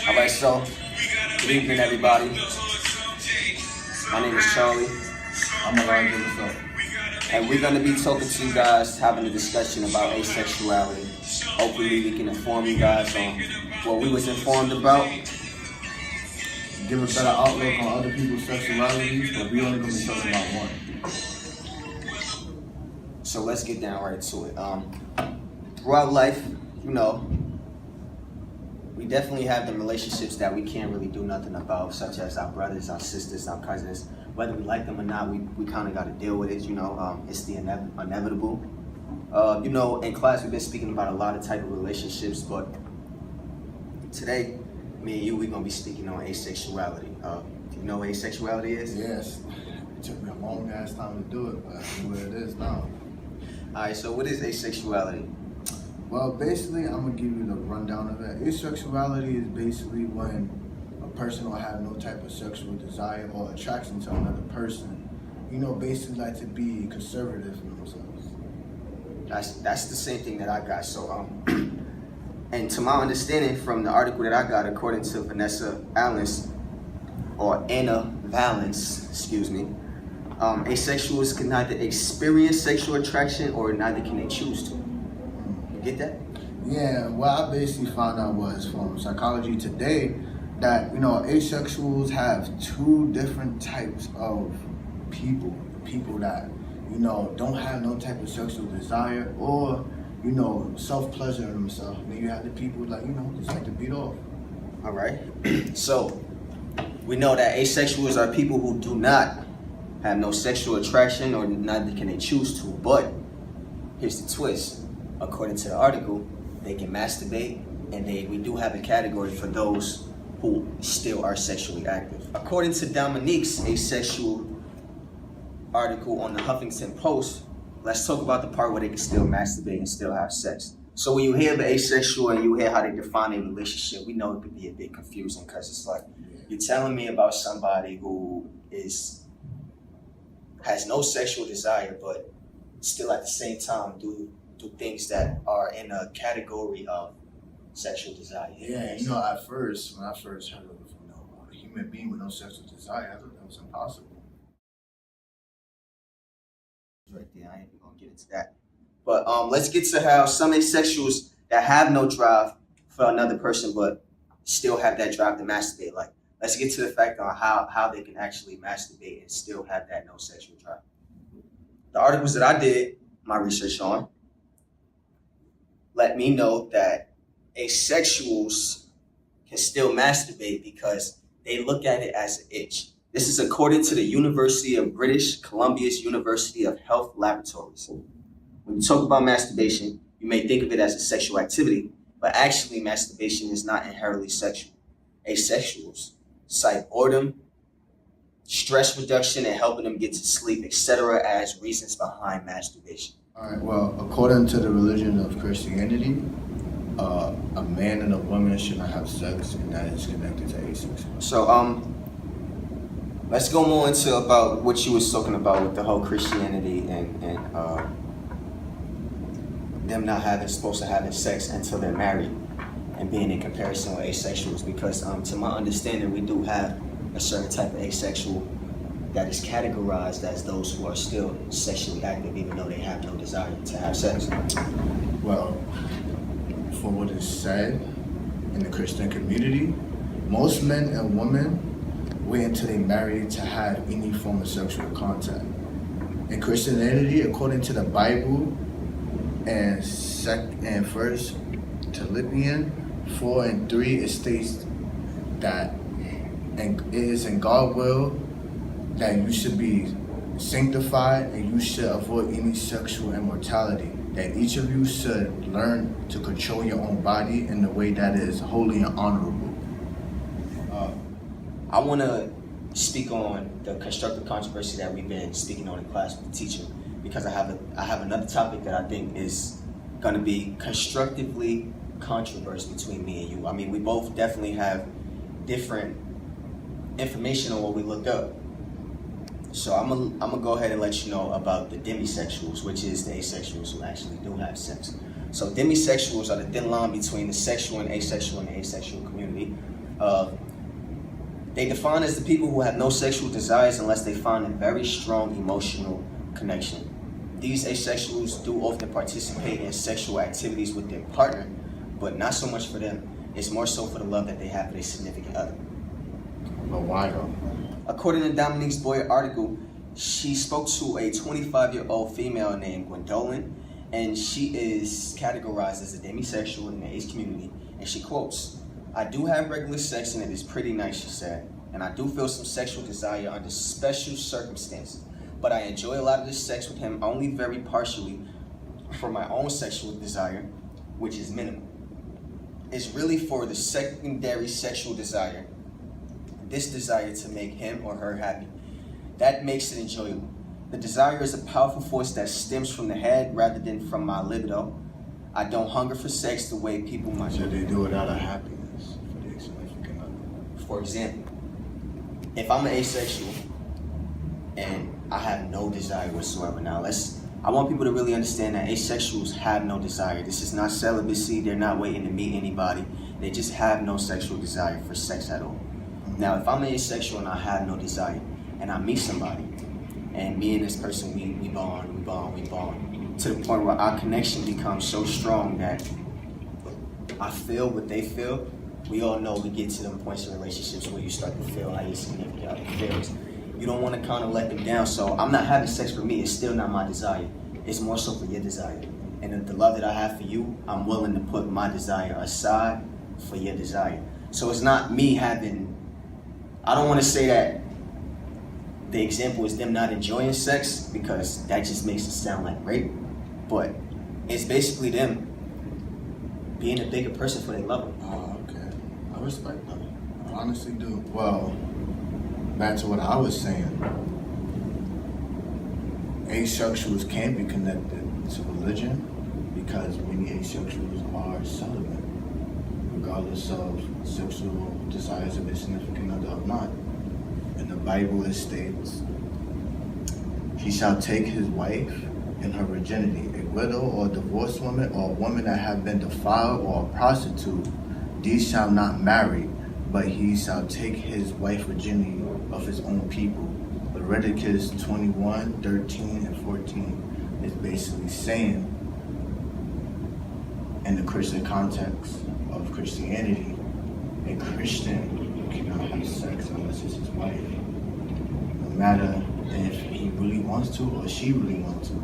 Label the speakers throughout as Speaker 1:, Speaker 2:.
Speaker 1: Alright, so good evening, everybody. My name is Charlie,
Speaker 2: I'm Elijah, what's up?
Speaker 1: and we're going to be talking to you guys, having a discussion about asexuality. Hopefully, we can inform you guys on what we was informed about.
Speaker 2: Give a better outlook on other people's sexualities, but we only gonna be talking about one.
Speaker 1: So let's get down right to it. Throughout life, we definitely have the relationships that we can't really do nothing about, such as our brothers, our sisters, our cousins. Whether we like them or not, we kind of got to deal with it. It's the inevitable. In class we've been speaking about a lot of type of relationships, but today, me and you, we're gonna be speaking on asexuality. Do you know what asexuality is?
Speaker 2: Yes, it took me a long ass time to do it, but I know what it is now.
Speaker 1: All right. So what is asexuality?
Speaker 2: Well, basically, I'm gonna give you the rundown of it. Asexuality is basically when a person will have no type of sexual desire or attraction to another person. Basically like to be conservative in themselves.
Speaker 1: That's the same thing that I got. So and to my understanding from the article that I got, according to Vanessa Valens, or Anna Valens, excuse me, asexuals can neither experience sexual attraction or neither can they choose to. You get that?
Speaker 2: Yeah, what I basically found out was from Psychology Today that, asexuals have two different types of people. People that, don't have no type of sexual desire or, self-pleasure in themselves. And then you have the people that, just like to beat off.
Speaker 1: All right. So we know that asexuals are people who do not have no sexual attraction or neither can they choose to. But here's the twist. According to the article, they can masturbate, and we do have a category for those who still are sexually active. According to Dominique's asexual article on the Huffington Post, let's talk about the part where they can still masturbate and still have sex. So when you hear the asexual and you hear how they define a relationship, we know it could be a bit confusing because it's like, you're telling me about somebody who has no sexual desire, but still at the same time do things that are in a category of sexual desire.
Speaker 2: Yeah, when I first heard of a human being with no sexual desire, I thought that was impossible.
Speaker 1: Right there, I ain't even gonna get into that. But let's get to how some asexuals that have no drive for another person, but still have that drive to masturbate. Like, let's get to the fact on how they can actually masturbate and still have that no sexual drive. The articles that I did my research on let me know that asexuals can still masturbate because they look at it as an itch. This is according to the University of British Columbia's University of Health Laboratories. When you talk about masturbation, you may think of it as a sexual activity, but actually masturbation is not inherently sexual. Asexuals cite boredom, stress reduction, and helping them get to sleep, etc. as reasons behind masturbation.
Speaker 2: All right, well, according to the religion of Christianity, a man and a woman should not have sex, and that is connected to asexual.
Speaker 1: So, let's go more into about what you was talking about with the whole Christianity and them not supposed to having sex until they're married, and being in comparison with asexuals, because to my understanding, we do have a certain type of asexual that is categorized as those who are still sexually active even though they have no desire to have sex.
Speaker 2: Well, for what is said in the Christian community, most men and women wait until they marry to have any form of sexual contact. In Christianity, according to the Bible and First Philippians 4:3, it states that and it is in God's will that you should be sanctified and you should avoid any sexual immorality. That each of you should learn to control your own body in a way that is holy and honorable.
Speaker 1: I want to speak on the constructive controversy that we've been speaking on in class with the teacher, because I have another topic that I think is going to be constructively controversial between me and you. I mean, we both definitely have different information on what we looked up. So I'm gonna go ahead and let you know about the demisexuals, which is the asexuals who actually do have sex. So demisexuals are the thin line between the sexual and asexual in the asexual community. They define as the people who have no sexual desires unless they find a very strong emotional connection. These asexuals do often participate in sexual activities with their partner, but not so much for them. It's more so for the love that they have for their significant other.
Speaker 2: But why though?
Speaker 1: According to Dominique's Boyer article, she spoke to a 25-year-old female named Gwendolyn, and she is categorized as a demisexual in the ace community. And she quotes, "I do have regular sex and it is pretty nice," she said, "and I do feel some sexual desire under special circumstances. But I enjoy a lot of this sex with him only very partially for my own sexual desire, which is minimal. It's really for the secondary sexual desire, this desire to make him or her happy. That makes it enjoyable. The desire is a powerful force that stems from the head rather than from my libido. I don't hunger for sex the way people might."
Speaker 2: So they do it out of happiness for their significant other.
Speaker 1: For example, if I'm an asexual and I have no desire whatsoever. Now I want people to really understand that asexuals have no desire. This is not celibacy. They're not waiting to meet anybody. They just have no sexual desire for sex at all. Now, if I'm an asexual and I have no desire and I meet somebody and me and this person, we bond to the point where our connection becomes so strong that I feel what they feel. We all know we get to them points in relationships where you start to feel how your significant other feels. You don't want to kind of let them down. So I'm not having sex for me. It's still not my desire. It's more so for your desire. And the love that I have for you, I'm willing to put my desire aside for your desire. So it's not me having, I don't want to say that the example is them not enjoying sex because that just makes it sound like rape. But it's basically them being a bigger person for their lover.
Speaker 2: Oh, okay. I respect that. I honestly do. Well, back to what I was saying. Asexuals can be connected to religion because many asexuals are celibate, regardless of sexual desires of their significant other or not. In the Bible it states, "He shall take his wife in her virginity, a widow or a divorced woman or a woman that have been defiled or a prostitute, these shall not marry, but he shall take his wife virginity of his own people." Leviticus 21:13 and 14 is basically saying, in the Christian context of Christianity, a Christian cannot have sex unless it's his wife. No matter if he really wants to or she really wants to.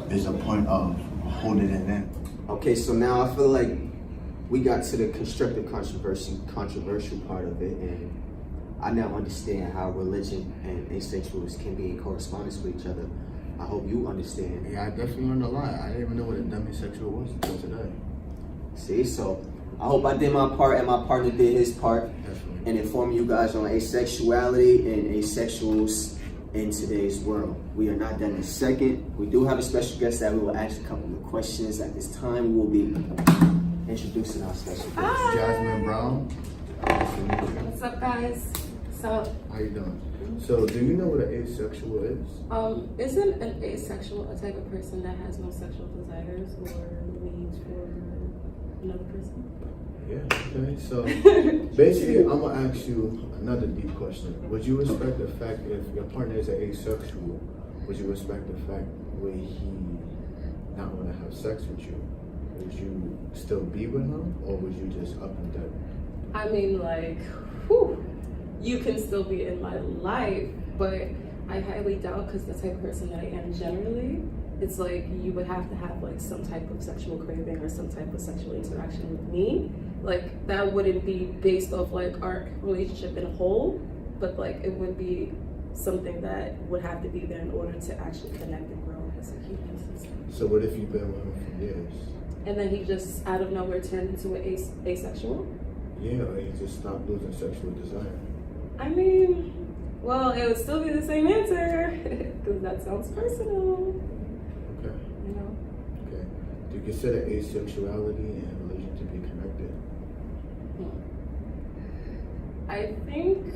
Speaker 2: There's a point of holding it in.
Speaker 1: Okay, so now I feel like we got to the constructive controversial part of it, and I now understand how religion and asexuals can be in correspondence with each other. I hope you understand.
Speaker 2: Yeah, I definitely learned a lot. I didn't even know what a demisexual was until today.
Speaker 1: See, so I hope I did my part and my partner did his part.
Speaker 2: Definitely.
Speaker 1: And inform you guys on asexuality and asexuals in today's world. We are not done in a second. We do have a special guest that we will ask a couple of questions. At this time, we will be introducing our special guest.
Speaker 3: Hi.
Speaker 2: Jasmine Brown.
Speaker 3: What's up, guys? So,
Speaker 2: How you doing? So, do you know what an asexual is?
Speaker 3: isn't an asexual a type of person that has no sexual desires or needs for another person?
Speaker 2: Yeah. Okay. So, basically, I'm gonna ask you another deep question. Would you respect the fact if your partner is an asexual? Would you respect the fact where he not want to have sex with you? Would you still be with him, or would you just up and down?
Speaker 3: I mean, like, whew, you can still be in my life, but I highly doubt, because the type of person that I am generally, it's like you would have to have like some type of sexual craving or some type of sexual interaction with me. Like that wouldn't be based off like our relationship in a whole, but like it would be something that would have to be there in order to actually connect and grow as a human system.
Speaker 2: So, what if you've been with him for years?
Speaker 3: And then he just out of nowhere turned into an asexual?
Speaker 2: Yeah, or he just stopped losing sexual desire.
Speaker 3: I mean, well, it would still be the same answer because that sounds personal.
Speaker 2: Okay.
Speaker 3: You know?
Speaker 2: Okay. Do you consider asexuality and religion to be connected?
Speaker 3: I think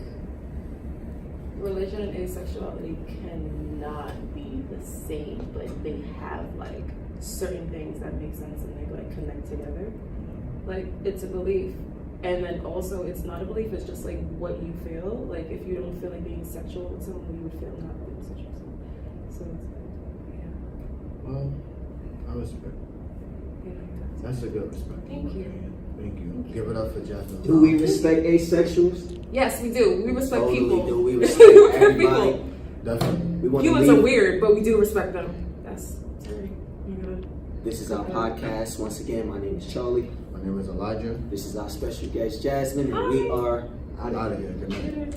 Speaker 3: religion and asexuality cannot be the same, but they have like certain things that make sense and they like connect together. Like it's a belief, And then also, it's not a belief, it's just like what you feel. Like, if you don't feel like being sexual with someone, you would feel not being sexual with someone. So it's like, yeah.
Speaker 2: Well, I respect.
Speaker 3: Yeah.
Speaker 2: That's a good respect.
Speaker 3: Thank you.
Speaker 2: Thank you. Give it up for Jasmine.
Speaker 1: Do we respect asexuals?
Speaker 3: Yes, we do. We respect
Speaker 1: Totally
Speaker 3: people.
Speaker 1: do. We respect everybody.
Speaker 3: People.
Speaker 2: Definitely.
Speaker 1: We want to
Speaker 3: Humans are
Speaker 1: leave.
Speaker 3: weird, but we do respect them. That's sorry.
Speaker 1: This is our podcast. Once again, my name is Charlie.
Speaker 2: My name is Elijah.
Speaker 1: This is our special guest, Jasmine, and we are
Speaker 2: Out of here. Good night.